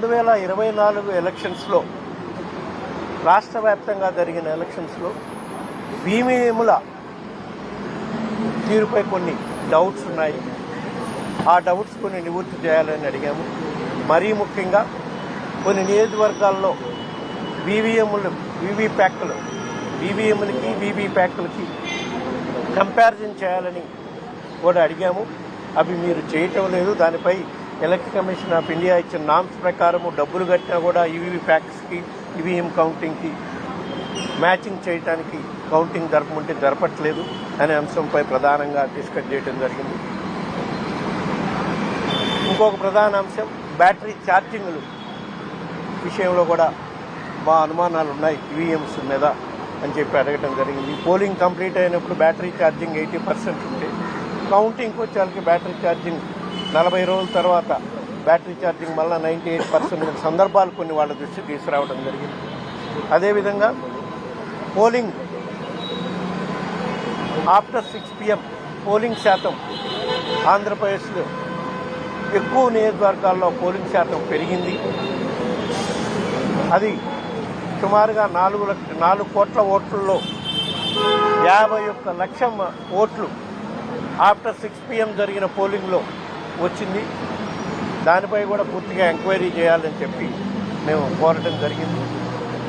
2024 ఎలక్షన్స్లో రాష్ట్ర వ్యాప్తంగా జరిగిన ఎలక్షన్స్లో ఈవీఎంల తీరుపై కొన్ని డౌట్స్ ఉన్నాయి. ఆ డౌట్స్ కొన్ని నివృత్తి చేయాలని అడిగాము. మరీ ముఖ్యంగా కొన్ని నియోజకవర్గాల్లో ఈవీఎంలకి వీవీప్యాట్లకి కంపారిజన్ చేయాలని కూడా అడిగాము. అవి మీరు చేయటం లేదు. దానిపై ఎలక్షన్ కమిషన్ ఆఫ్ ఇండియా ఇచ్చిన నామ్స్ ప్రకారము డబ్బులు కట్టినా కూడా ఈవీప్యాట్స్కి ఈవీఎం కౌంటింగ్కి మ్యాచింగ్ చేయడానికి కౌంటింగ్ జరపమంటే జరపట్లేదు అనే అంశంపై ప్రధానంగా డిస్కస్ చేయడం జరిగింది. ఇంకొక ప్రధాన అంశం బ్యాటరీ ఛార్జింగ్లు విషయంలో కూడా మా అనుమానాలు ఉన్నాయి ఈవీఎంస్ మీద అని చెప్పి అడగటం జరిగింది. పోలింగ్ కంప్లీట్ అయినప్పుడు బ్యాటరీ ఛార్జింగ్ 80% ఉంటే కౌంటింగ్కి వచ్చేసరికి బ్యాటరీ ఛార్జింగ్ 40 రోజుల తర్వాత బ్యాటరీ ఛార్జింగ్ మళ్ళీ 98% సందర్భాలు కొన్ని వాళ్ళ దృష్టికి తీసుకురావడం జరిగింది. అదేవిధంగా పోలింగ్ ఆఫ్టర్ 6 PM పోలింగ్ శాతం ఆంధ్రప్రదేశ్లో ఎక్కువ నియోజకవర్గాల్లో పోలింగ్ శాతం పెరిగింది. అది సుమారుగా 4 కోట్ల ఓట్లలో 51 లక్షల ఓట్లు ఆఫ్టర్ 6 PM జరిగిన పోలింగ్లో వచ్చింది. దానిపై కూడా పూర్తిగా ఎంక్వైరీ చేయాలని చెప్పి మేము కోరటం జరిగింది.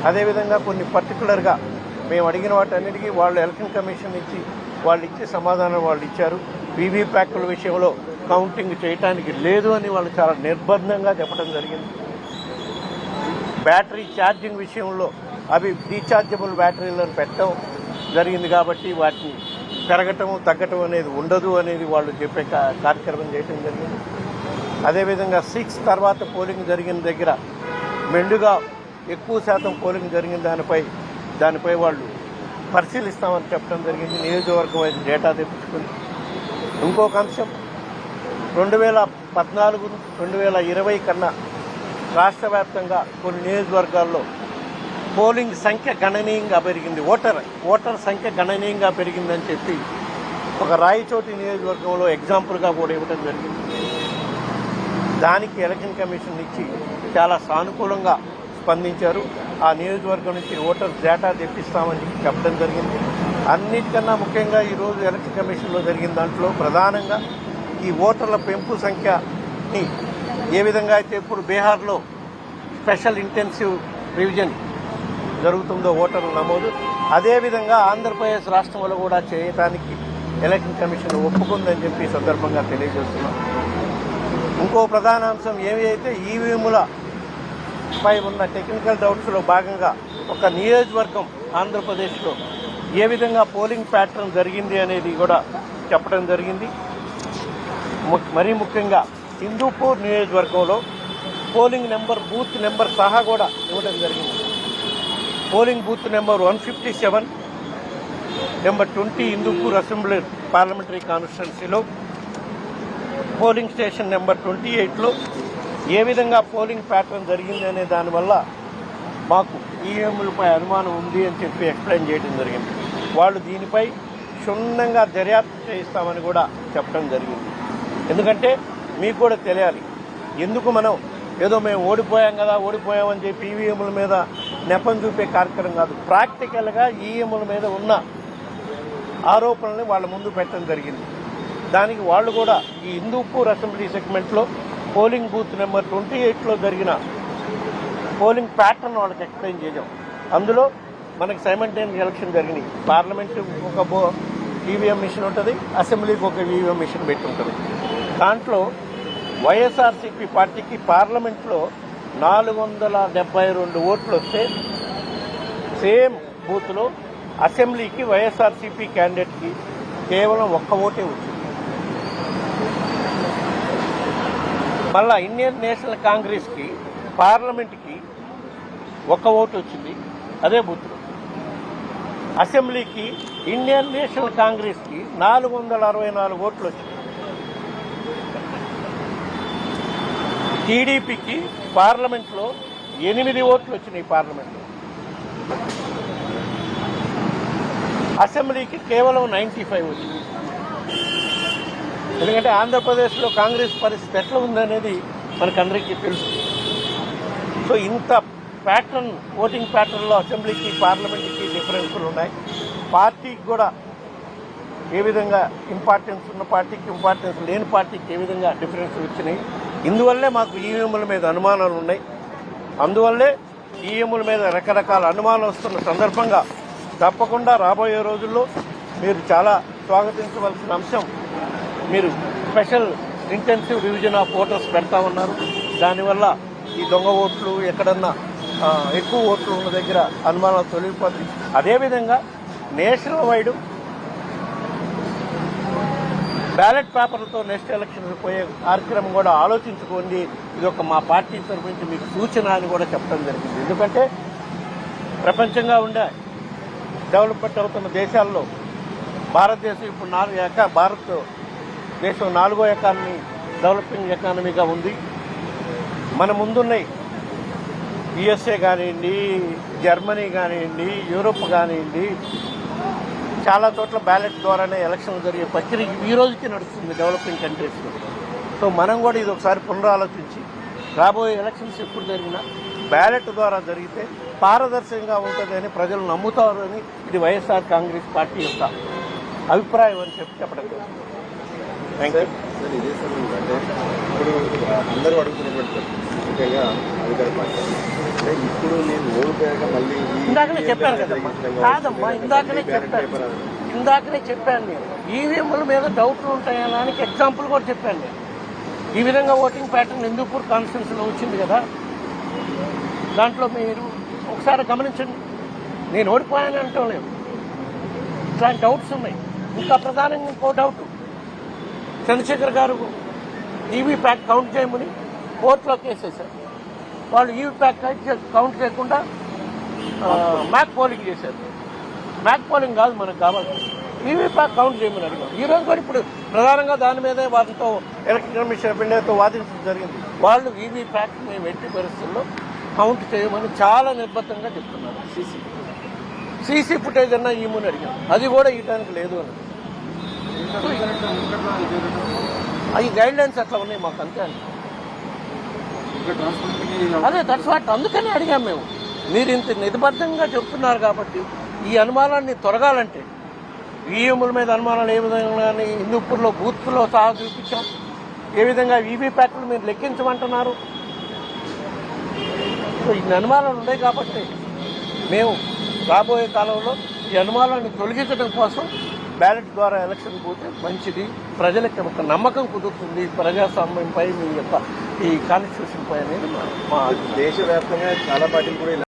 అదేవిధంగా కొన్ని పర్టికులర్గా మేము అడిగిన వాటన్నిటికీ వాళ్ళు ఎలక్షన్ కమిషన్ ఇచ్చి వాళ్ళు ఇచ్చే సమాధానం వాళ్ళు ఇచ్చారు. వీవీప్యాట్ల విషయంలో కౌంటింగ్ చేయడానికి లేదు అని వాళ్ళు చాలా నిర్బంధంగా చెప్పడం జరిగింది. బ్యాటరీ ఛార్జింగ్ విషయంలో అవి రీఛార్జబుల్ బ్యాటరీలను పెట్టడం జరిగింది కాబట్టి వాటిని పెరగటం తగ్గటం అనేది ఉండదు అనేది వాళ్ళు చెప్పే కార్యక్రమం చేయడం జరిగింది. అదేవిధంగా 6 తర్వాత పోలింగ్ జరిగిన దగ్గర మెండుగా ఎక్కువ శాతం పోలింగ్ జరిగిన దానిపై వాళ్ళు పరిశీలిస్తామని చెప్పడం జరిగింది. నియోజకవర్గం వైపు డేటా తెప్పించుకుని ఇంకొక అంశం 2014, 2020 కన్నా రాష్ట్ర వ్యాప్తంగా కొన్ని నియోజకవర్గాల్లో పోలింగ్ సంఖ్య గణనీయంగా పెరిగింది. ఓటర్ సంఖ్య గణనీయంగా పెరిగిందని చెప్పి ఒక రాయచోటి నియోజకవర్గంలో ఎగ్జాంపుల్గా కూడా ఇవ్వడం జరిగింది. దానికి ఎలక్షన్ కమిషన్ ఇచ్చి చాలా సానుకూలంగా స్పందించారు. ఆ నియోజకవర్గం నుంచి ఓటర్స్ డేటా తెప్పిస్తామని చెప్పడం జరిగింది. అన్నిటికన్నా ముఖ్యంగా ఈరోజు ఎలక్షన్ కమిషన్లో జరిగిన దాంట్లో ప్రధానంగా ఈ ఓటర్ల పెంపు సంఖ్యని ఏ విధంగా అయితే ఇప్పుడు బీహార్లో స్పెషల్ ఇంటెన్సివ్ రివిజన్ జరుగుతుందో ఓటర్ల నమోదు, అదేవిధంగా ఆంధ్రప్రదేశ్ రాష్ట్రంలో కూడా చేయడానికి ఎలక్షన్ కమిషన్ ఒప్పుకుందని చెప్పి సందర్భంగా తెలియజేస్తున్నాం. ఇంకో ప్రధాన అంశం ఏవి అయితే ఈవీఎంలపై ఉన్న టెక్నికల్ డౌట్స్లో భాగంగా ఒక నియోజకవర్గం ఆంధ్రప్రదేశ్లో ఏ విధంగా పోలింగ్ ప్యాటర్న్ జరిగింది అనేది కూడా చెప్పడం జరిగింది. మరీ ముఖ్యంగా హిందూపూర్ నియోజకవర్గంలో పోలింగ్ నెంబర్ బూత్ నెంబర్ సహా కూడా ఇవ్వడం జరిగింది. Polling booth number 157, number 20 Hindupur assembly parliamentary కాన్స్టిట్యున్సీలో, పోలింగ్ స్టేషన్ నెంబర్ 28లో ఏ విధంగా పోలింగ్ ప్యాటర్న్ జరిగింది అనే దానివల్ల మాకు ఈవీఎంలపై అనుమానం ఉంది అని చెప్పి ఎక్స్ప్లెయిన్ చేయడం జరిగింది. వాళ్ళు దీనిపై క్షుణ్ణంగా దర్యాప్తు చేయిస్తామని కూడా చెప్పడం జరిగింది. ఎందుకంటే మీకు కూడా తెలియాలి, ఎందుకు మనం ఏదో మేము ఓడిపోయామని చెప్పి ఈవీఎంల మీద నెపం చూపే కార్యక్రమం కాదు. ప్రాక్టికల్గా ఈవీఎంల మీద ఉన్న ఆరోపణల్ని వాళ్ళ ముందు పెట్టడం జరిగింది. దానికి వాళ్ళు కూడా ఈ హిందూపూర్ అసెంబ్లీ సెగ్మెంట్లో పోలింగ్ బూత్ నెంబర్ 28లో జరిగిన పోలింగ్ ప్యాటర్న్ వాళ్ళకి ఎక్స్ప్లెయిన్ చేసాం. అందులో మనకి సైమల్టేనియస్ ఎలక్షన్ జరిగినాయి. పార్లమెంటు ఒక ఈవీఎం మిషన్ ఉంటుంది, అసెంబ్లీకి ఒక ఈవీఎం మిషన్ పెట్టి ఉంటుంది. దాంట్లో వైఎస్ఆర్సీపీ పార్టీకి పార్లమెంట్లో 472 ఓట్లు వస్తే సేమ్ బూత్లో అసెంబ్లీకి వైఎస్ఆర్సీపీ క్యాండిడేట్కి కేవలం 1 ఓటే వచ్చింది. మళ్ళా ఇండియన్ నేషనల్ కాంగ్రెస్కి పార్లమెంట్కి 1 ఓటు వచ్చింది అదే బూత్లో. అసెంబ్లీకి ఇండియన్ నేషనల్ కాంగ్రెస్కి 464 ఓట్లు వచ్చింది. టీడీపీకి పార్లమెంట్లో 8 ఓట్లు వచ్చినాయి. పార్లమెంట్లో అసెంబ్లీకి కేవలం 95 వచ్చింది. ఎందుకంటే ఆంధ్రప్రదేశ్లో కాంగ్రెస్ పరిస్థితి ఎట్లా ఉందనేది మనకందరికీ తెలుసు. సో ఇంత ప్యాటర్న్, ఓటింగ్ ప్యాటర్న్లో అసెంబ్లీకి పార్లమెంట్కి డిఫరెన్స్లు ఉన్నాయి. పార్టీకి కూడా ఏ విధంగా ఇంపార్టెన్స్ ఉన్న పార్టీకి, ఇంపార్టెన్స్ లేని పార్టీకి ఏ విధంగా డిఫరెన్స్ వచ్చినాయి. ఇందువల్లే మాకు ఈవీఎంల మీద అనుమానాలు ఉన్నాయి. అందువల్లే ఈవీఎంల మీద రకరకాల అనుమానాలు వస్తున్న సందర్భంగా తప్పకుండా రాబోయే రోజుల్లో మీరు చాలా స్వాగతించవలసిన అంశం, మీరు special intensive revision of voters పెడతా ఉన్నారు. దానివల్ల ఈ దొంగ ఓట్లు, ఎక్కడన్నా ఎక్కువ ఓట్లు ఉన్న దగ్గర అనుమానాలు తొలగిపోతాయి. అదేవిధంగా నేషనల్ వైడ్ బ్యాలెట్ పేపర్లతో నెక్స్ట్ ఎలక్షన్కి పోయే కార్యక్రమం కూడా ఆలోచించుకోండి. ఇది ఒక మా పార్టీ తరఫు నుంచి మీకు సూచన అని కూడా చెప్పడం జరిగింది. ఎందుకంటే ప్రపంచంగా ఉండే డెవలప్మెంట్ అవుతున్న దేశాల్లో భారతదేశం ఇప్పుడు భారతదేశం 4వ ఎకానమీ, డెవలపింగ్ ఎకానమీగా ఉంది. మన ముందున్నాయి యుఎస్ఏ కానివ్వండి, జర్మనీ కానివ్వండి, యూరోప్ కానివ్వండి, చాలా చోట్ల బ్యాలెట్ ద్వారానే ఎలక్షన్లు జరిగే ప్రక్రియ ఈ రోజుకి నడుస్తుంది డెవలపింగ్ కంట్రీస్లో. సో మనం కూడా ఇది ఒకసారి పునరాలోచించి రాబోయే ఎలక్షన్స్ ఎప్పుడు జరిగినా బ్యాలెట్ ద్వారా జరిగితే పారదర్శకంగా ఉంటుందని ప్రజలు నమ్ముతారని ఇది వైఎస్ఆర్ కాంగ్రెస్ పార్టీ యొక్క అభిప్రాయం అని చెప్పడం. Thank you. ఇదే సమయంలో అంటే ఇప్పుడు అందరూ అడుగుతున్నటువంటి ముఖ్యంగా అధికార పార్టీ అంటే ఇప్పుడు నేను ఓడిపోయాక మళ్ళీ ఇందాకనే చెప్పాను కదమ్మా, కాదమ్మా ఇందాకనే చెప్పాను నేను. ఈవీఎంల మీద డౌట్లు ఉంటాయనడానికి ఎగ్జాంపుల్ కూడా చెప్పాను నేను. ఈ విధంగా ఓటింగ్ ప్యాటర్న్ హిందూపూర్ కాన్స్టిట్యున్సీలో వచ్చింది కదా, దాంట్లో మీరు ఒకసారి గమనించండి. నేను ఓడిపోయాను అంటాం లేదు, ఇట్లాంటి డౌట్స్ ఉన్నాయి. ఇంకా ప్రధానంగా ఇంకో డౌట్, చంద్రశేఖర్ గారు ఈవీ ప్యాక్ కౌంట్ చేయమని కోర్టులో కేసేశారు. వాళ్ళు ఈవీ ప్యాక్ కౌంట్ చేయకుండా మ్యాక్ పోలింగ్ చేశారు. మ్యాక్ పోలింగ్ కాదు మనకు కావాల్సింది, ఈవీ ప్యాక్ కౌంట్ చేయమని అడిగారు. ఈ రోజు కూడా ఇప్పుడు ప్రధానంగా దాని మీదే వాటితో ఎలక్షన్ కమిషన్ ఆఫ్ ఇండియాతో వాదించడం జరిగింది. వాళ్ళు ఈవీ ప్యాక్ మేము ఎట్టి పరిస్థితుల్లో కౌంట్ చేయమని చాలా నిర్బద్ధంగా చెప్తున్నారు. సీసీ ఫుటేజ్ అన్నా ఇవ్వమని అడిగారు, అది కూడా ఇవ్వడానికి లేదు అని. అవి గైడ్ లైన్స్ అట్లా ఉన్నాయి మాకు, అంతే అండి. అదే దట్స్ వాట్, అందుకనే అడిగాం మేము. మీరు ఇంత నిర్బద్ధంగా చెప్తున్నారు కాబట్టి ఈ అనుమానాన్ని తొలగాలంటే ఈవీఎంల మీద అనుమానాలు ఏ విధంగా హిందూపూర్లో బూత్లో సహా చూపించాం. ఏ విధంగా వీవీప్యాట్లు మీరు లెక్కించమంటున్నారు. సో ఇన్ని అనుమానాలు ఉన్నాయి కాబట్టి మేము రాబోయే కాలంలో ఈ అనుమానాన్ని తొలగించడం కోసం బ్యాలెట్ ద్వారా ఎలక్షన్ పోతే మంచిది. ప్రజలకు ఒక నమ్మకం కుదురుతుంది ప్రజాస్వామ్యంపై, మీ యొక్క ఈ కాన్స్టిట్యూషన్ పై అనేది మా దేశవ్యాప్తంగా చాలా పార్టీలు కూడా